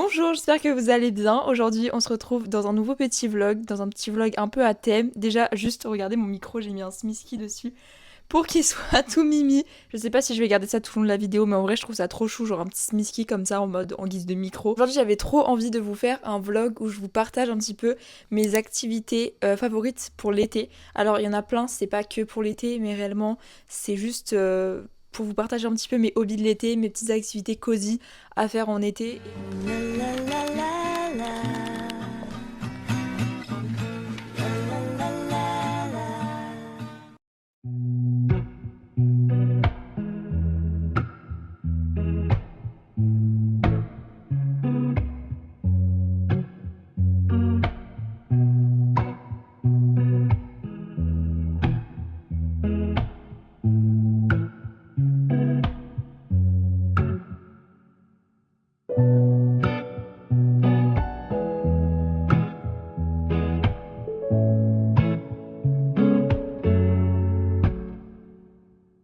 Bonjour, j'espère que vous allez bien. Aujourd'hui, on se retrouve dans un nouveau petit vlog, dans un petit vlog un peu à thème. Déjà, juste regardez mon micro, j'ai mis un smisky dessus pour qu'il soit tout mimi. Je sais pas si je vais garder ça tout le long de la vidéo, mais en vrai, je trouve ça trop chou, genre un petit smisky comme ça en guise de micro. Aujourd'hui, j'avais trop envie de vous faire un vlog où je vous partage un petit peu mes activités favorites pour l'été. Alors, il y en a plein, c'est pas que pour l'été, mais réellement, c'est juste pour vous partager un petit peu mes hobbies de l'été, mes petites activités cosy à faire en été.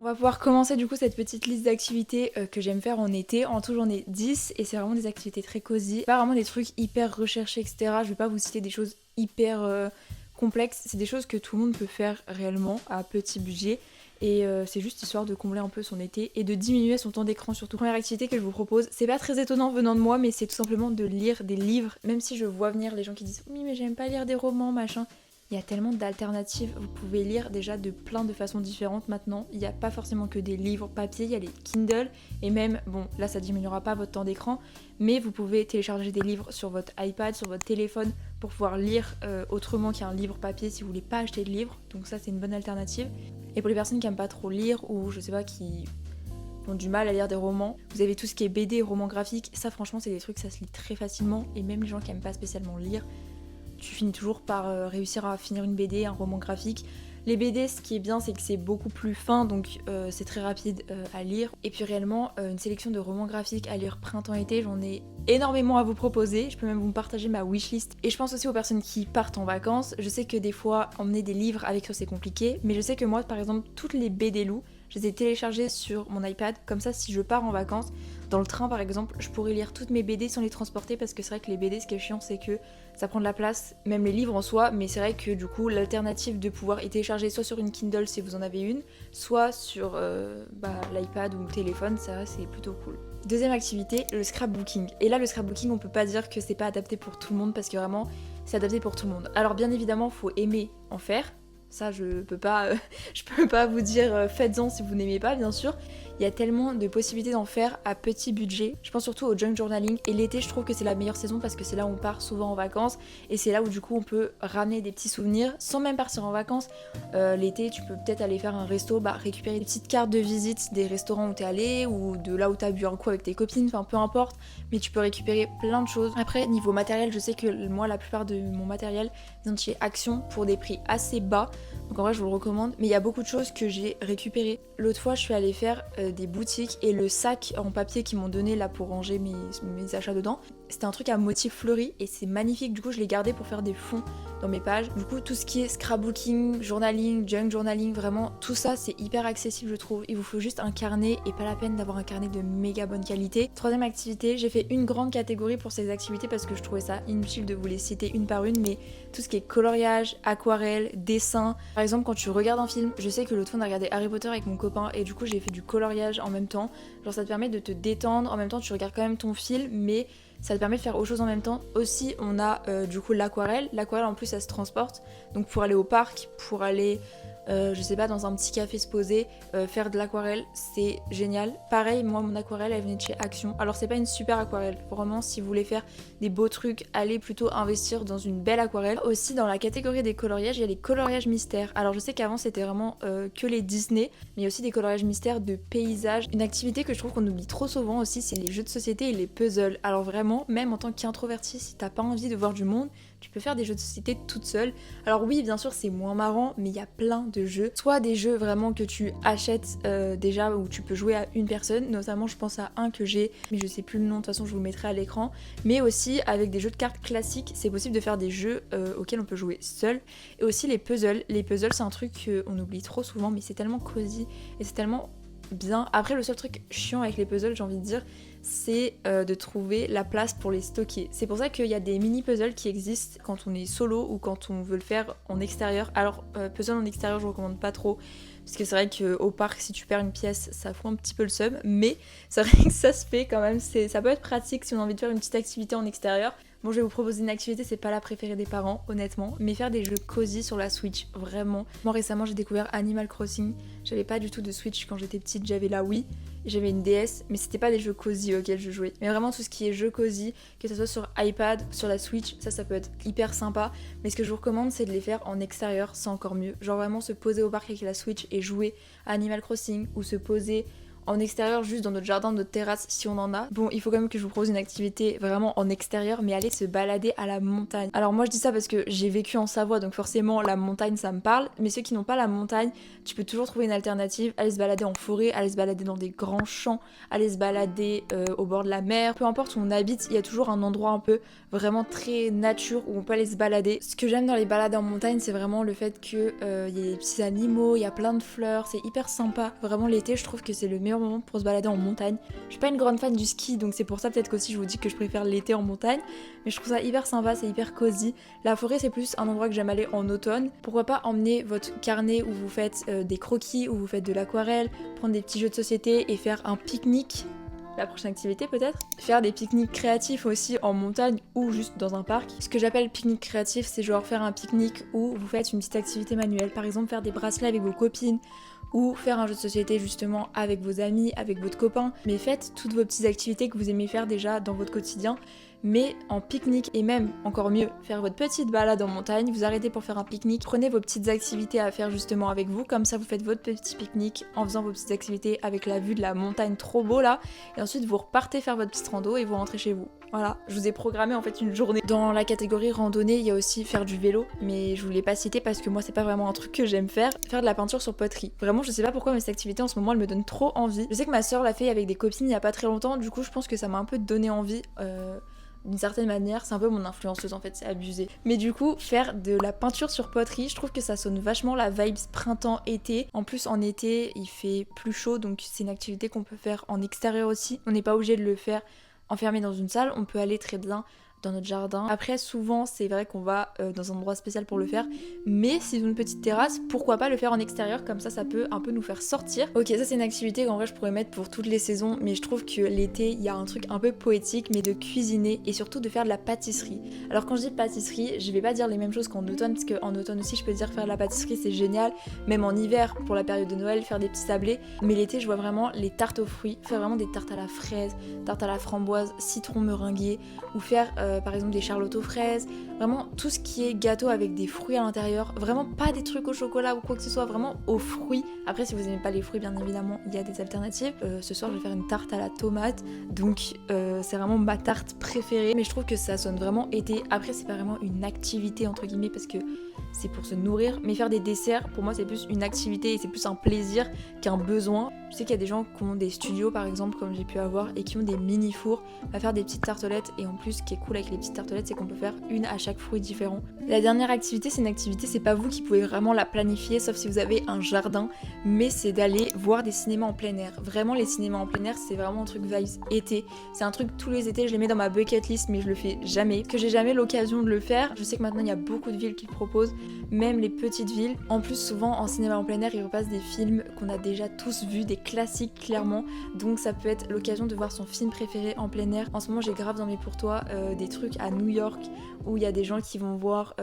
On va pouvoir commencer du coup cette petite liste d'activités que j'aime faire en été. En tout j'en ai 10 et c'est vraiment des activités très cosy. Pas vraiment des trucs hyper recherchés etc. Je vais pas vous citer des choses hyper complexes. C'est des choses que tout le monde peut faire réellement à petit budget. Et c'est juste histoire de combler un peu son été et de diminuer son temps d'écran surtout. Première activité que je vous propose, c'est pas très étonnant venant de moi mais c'est tout simplement de lire des livres. Même si je vois venir les gens qui disent oui mais j'aime pas lire des romans machin. Il y a tellement d'alternatives, vous pouvez lire déjà de plein de façons différentes maintenant. Il n'y a pas forcément que des livres papier, il y a les Kindle et même, bon là ça diminuera pas votre temps d'écran, mais vous pouvez télécharger des livres sur votre iPad, sur votre téléphone pour pouvoir lire autrement qu'un livre papier si vous voulez pas acheter de livre. Donc ça c'est une bonne alternative. Et pour les personnes qui aiment pas trop lire ou je sais pas qui ont du mal à lire des romans, vous avez tout ce qui est BD, romans graphiques, ça franchement c'est des trucs ça se lit très facilement et même les gens qui aiment pas spécialement lire, tu finis toujours par réussir à finir une BD, un roman graphique. Les BD, ce qui est bien, c'est que c'est beaucoup plus fin, donc c'est très rapide à lire. Et puis réellement, une sélection de romans graphiques à lire printemps-été, j'en ai énormément à vous proposer. Je peux même vous partager ma wishlist. Et je pense aussi aux personnes qui partent en vacances. Je sais que des fois, emmener des livres avec eux, c'est compliqué. Mais je sais que moi, par exemple, toutes les BD Lou, je les ai téléchargées sur mon iPad. Comme ça, si je pars en vacances, dans le train par exemple, je pourrais lire toutes mes BD sans les transporter parce que c'est vrai que les BD, ce qui est chiant, c'est que ça prend de la place, même les livres en soi, mais c'est vrai que du coup, l'alternative de pouvoir y télécharger soit sur une Kindle si vous en avez une, soit sur l'iPad ou le téléphone, ça c'est plutôt cool. Deuxième activité, le scrapbooking. Et là, le scrapbooking, on peut pas dire que c'est pas adapté pour tout le monde parce que vraiment, c'est adapté pour tout le monde. Alors bien évidemment, faut aimer en faire. Ça, je peux pas vous dire faites-en si vous n'aimez pas, bien sûr. Il y a tellement de possibilités d'en faire à petit budget. Je pense surtout au junk journaling. Et l'été, je trouve que c'est la meilleure saison parce que c'est là où on part souvent en vacances. Et c'est là où du coup on peut ramener des petits souvenirs sans même partir en vacances. L'été, tu peux peut-être aller faire un resto, récupérer des petites cartes de visite des restaurants où t'es allé ou de là où t'as bu un coup avec tes copines, enfin peu importe. Mais tu peux récupérer plein de choses. Après, niveau matériel, je sais que moi, la plupart de mon matériel vient de chez Action pour des prix assez bas. Donc en vrai je vous le recommande, mais il y a beaucoup de choses que j'ai récupérées. L'autre fois je suis allée faire des boutiques et le sac en papier qu'ils m'ont donné là pour ranger mes achats dedans, c'était un truc à motif fleuri et c'est magnifique, du coup je l'ai gardé pour faire des fonds dans mes pages. Du coup tout ce qui est scrapbooking, journaling, junk journaling, vraiment tout ça c'est hyper accessible je trouve. Il vous faut juste un carnet et pas la peine d'avoir un carnet de méga bonne qualité. Troisième activité, j'ai fait une grande catégorie pour ces activités parce que je trouvais ça inutile de vous les citer une par une, mais tout ce qui est coloriage, aquarelle, dessin. Par exemple quand tu regardes un film, je sais que l'autre fois on a regardé Harry Potter avec mon copain et du coup j'ai fait du coloriage en même temps. Genre ça te permet de te détendre, en même temps tu regardes quand même ton film mais ça te permet de faire autre chose en même temps. Aussi on a du coup l'aquarelle. L'aquarelle en plus ça se transporte. Donc pour aller au parc, pour aller je sais pas dans un petit café se poser, faire de l'aquarelle c'est génial. Pareil moi mon aquarelle elle venait de chez Action. Alors c'est pas une super aquarelle. Vraiment si vous voulez faire des beaux trucs, allez plutôt investir dans une belle aquarelle. Aussi dans la catégorie des coloriages il y a les coloriages mystères. Alors je sais qu'avant c'était vraiment que les Disney, mais il y a aussi des coloriages mystères de paysages. Une activité que je trouve qu'on oublie trop souvent aussi c'est les jeux de société et les puzzles. Alors vraiment même en tant qu'introverti si t'as pas envie de voir du monde, tu peux faire des jeux de société toute seule. Alors oui, bien sûr, c'est moins marrant, mais il y a plein de jeux. Soit des jeux vraiment que tu achètes déjà où tu peux jouer à une personne, notamment je pense à un que j'ai, mais je sais plus le nom, de toute façon je vous le mettrai à l'écran. Mais aussi avec des jeux de cartes classiques, c'est possible de faire des jeux auxquels on peut jouer seul. Et aussi les puzzles. Les puzzles, c'est un truc qu'on oublie trop souvent, mais c'est tellement cosy et c'est tellement bien. Après le seul truc chiant avec les puzzles, j'ai envie de dire, c'est de trouver la place pour les stocker. C'est pour ça qu'il y a des mini puzzles qui existent quand on est solo ou quand on veut le faire en extérieur. Alors puzzle en extérieur je recommande pas trop, parce que c'est vrai qu'au parc si tu perds une pièce ça fout un petit peu le seum, mais c'est vrai que ça se fait quand même, ça peut être pratique si on a envie de faire une petite activité en extérieur. Bon, je vais vous proposer une activité, c'est pas la préférée des parents, honnêtement, mais faire des jeux cosy sur la Switch, vraiment. Moi récemment j'ai découvert Animal Crossing, j'avais pas du tout de Switch quand j'étais petite, j'avais la Wii, j'avais une DS, mais c'était pas des jeux cosy auxquels je jouais. Mais vraiment tout ce qui est jeux cosy, que ce soit sur iPad, sur la Switch, ça peut être hyper sympa. Mais ce que je vous recommande c'est de les faire en extérieur, c'est encore mieux. Genre vraiment se poser au parc avec la Switch et jouer à Animal Crossing, ou se poser en extérieur, juste dans notre jardin, notre terrasse, si on en a. Bon, il faut quand même que je vous propose une activité vraiment en extérieur, mais aller se balader à la montagne. Alors moi je dis ça parce que j'ai vécu en Savoie, donc forcément la montagne ça me parle, mais ceux qui n'ont pas la montagne, tu peux toujours trouver une alternative, aller se balader en forêt, aller se balader dans des grands champs, aller se balader au bord de la mer, peu importe où on habite, il y a toujours un endroit un peu vraiment très nature où on peut aller se balader. Ce que j'aime dans les balades en montagne, c'est vraiment le fait que y a des petits animaux, il y a plein de fleurs, c'est hyper sympa. Vraiment l'été, je trouve que c'est le meilleur moment pour se balader en montagne. Je suis pas une grande fan du ski, donc c'est pour ça peut-être qu'aussi je vous dis que je préfère l'été en montagne, mais je trouve ça hyper sympa, c'est hyper cosy. La forêt c'est plus un endroit que j'aime aller en automne. Pourquoi pas emmener votre carnet où vous faites des croquis, où vous faites de l'aquarelle, prendre des petits jeux de société et faire un pique-nique. La prochaine activité peut-être. Faire des pique-niques créatifs aussi en montagne ou juste dans un parc. Ce que j'appelle pique-nique créatif, c'est genre faire un pique-nique où vous faites une petite activité manuelle. Par exemple faire des bracelets avec vos copines, ou faire un jeu de société justement avec vos amis, avec votre copain. Mais faites toutes vos petites activités que vous aimez faire déjà dans votre quotidien, mais en pique-nique, et même encore mieux, faire votre petite balade en montagne, vous arrêtez pour faire un pique-nique, prenez vos petites activités à faire justement avec vous, comme ça vous faites votre petit pique-nique en faisant vos petites activités avec la vue de la montagne trop beau là, et ensuite vous repartez faire votre petite rando et vous rentrez chez vous. Voilà, je vous ai programmé en fait une journée. Dans la catégorie randonnée, il y a aussi faire du vélo, mais je vous l'ai pas cité parce que moi c'est pas vraiment un truc que j'aime faire. Faire de la peinture sur poterie. Vraiment, je sais pas pourquoi, mais cette activité en ce moment elle me donne trop envie. Je sais que ma soeur l'a fait avec des copines il y a pas très longtemps, du coup je pense que ça m'a un peu donné envie. D'une certaine manière, c'est un peu mon influenceuse en fait, c'est abusé. Mais du coup, faire de la peinture sur poterie, je trouve que ça sonne vachement la vibes printemps-été. En plus, en été, il fait plus chaud, donc c'est une activité qu'on peut faire en extérieur aussi. On n'est pas obligé de le faire enfermé dans une salle, on peut aller très bien dans notre jardin. Après, souvent, c'est vrai qu'on va dans un endroit spécial pour le faire, mais si vous avez une petite terrasse, pourquoi pas le faire en extérieur, comme ça peut un peu nous faire sortir. Ok, ça c'est une activité qu'en vrai je pourrais mettre pour toutes les saisons, mais je trouve que l'été, il y a un truc un peu poétique, mais de cuisiner et surtout de faire de la pâtisserie. Alors quand je dis pâtisserie, je vais pas dire les mêmes choses qu'en automne, parce qu'en automne aussi, je peux dire faire de la pâtisserie, c'est génial, même en hiver, pour la période de Noël, faire des petits sablés, mais l'été, je vois vraiment les tartes aux fruits, faire vraiment des tartes à la fraise, tartes à la framboise, citron meringué, ou faire par exemple des charlottes aux fraises, vraiment tout ce qui est gâteau avec des fruits à l'intérieur, vraiment pas des trucs au chocolat ou quoi que ce soit, vraiment aux fruits. Après si vous aimez pas les fruits bien évidemment il y a des alternatives. Ce soir je vais faire une tarte à la tomate, donc c'est vraiment ma tarte préférée, mais je trouve que ça sonne vraiment été. Après c'est pas vraiment une activité entre guillemets parce que c'est pour se nourrir, mais faire des desserts pour moi c'est plus une activité et c'est plus un plaisir qu'un besoin. Je sais qu'il y a des gens qui ont des studios par exemple comme j'ai pu avoir et qui ont des mini fours à faire des petites tartelettes, et en plus ce qui est cool avec les petites tartelettes c'est qu'on peut faire une à chaque fruit différent. La dernière activité c'est une activité, c'est pas vous qui pouvez vraiment la planifier sauf si vous avez un jardin, mais c'est d'aller voir des cinémas en plein air. Vraiment les cinémas en plein air c'est vraiment un truc vibes été, c'est un truc tous les étés je les mets dans ma bucket list mais je le fais jamais, que j'ai jamais l'occasion de le faire. Je sais que maintenant il y a beaucoup de villes qui le proposent, même les petites villes. En plus souvent en cinéma en plein air ils repassent des films qu'on a déjà tous vus, des classiques clairement, donc ça peut être l'occasion de voir son film préféré en plein air. En ce moment j'ai grave dans mes pour toi des trucs à New York où il y a des gens qui vont voir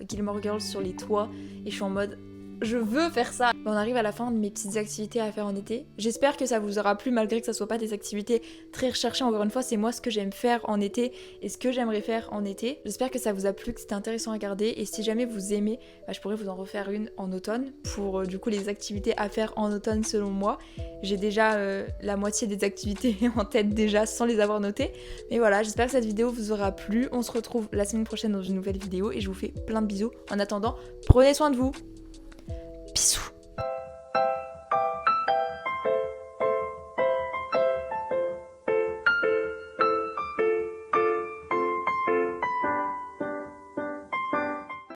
Gilmore Girls sur les toits et je suis en mode je veux faire ça. On arrive à la fin de mes petites activités à faire en été. J'espère que ça vous aura plu malgré que ça soit pas des activités très recherchées. Encore une fois, c'est moi ce que j'aime faire en été et ce que j'aimerais faire en été. J'espère que ça vous a plu, que c'était intéressant à regarder, et si jamais vous aimez, je pourrais vous en refaire une en automne pour du coup les activités à faire en automne selon moi. J'ai déjà la moitié des activités en tête déjà sans les avoir notées. Mais voilà, j'espère que cette vidéo vous aura plu. On se retrouve la semaine prochaine dans une nouvelle vidéo et je vous fais plein de bisous. En attendant, prenez soin de vous.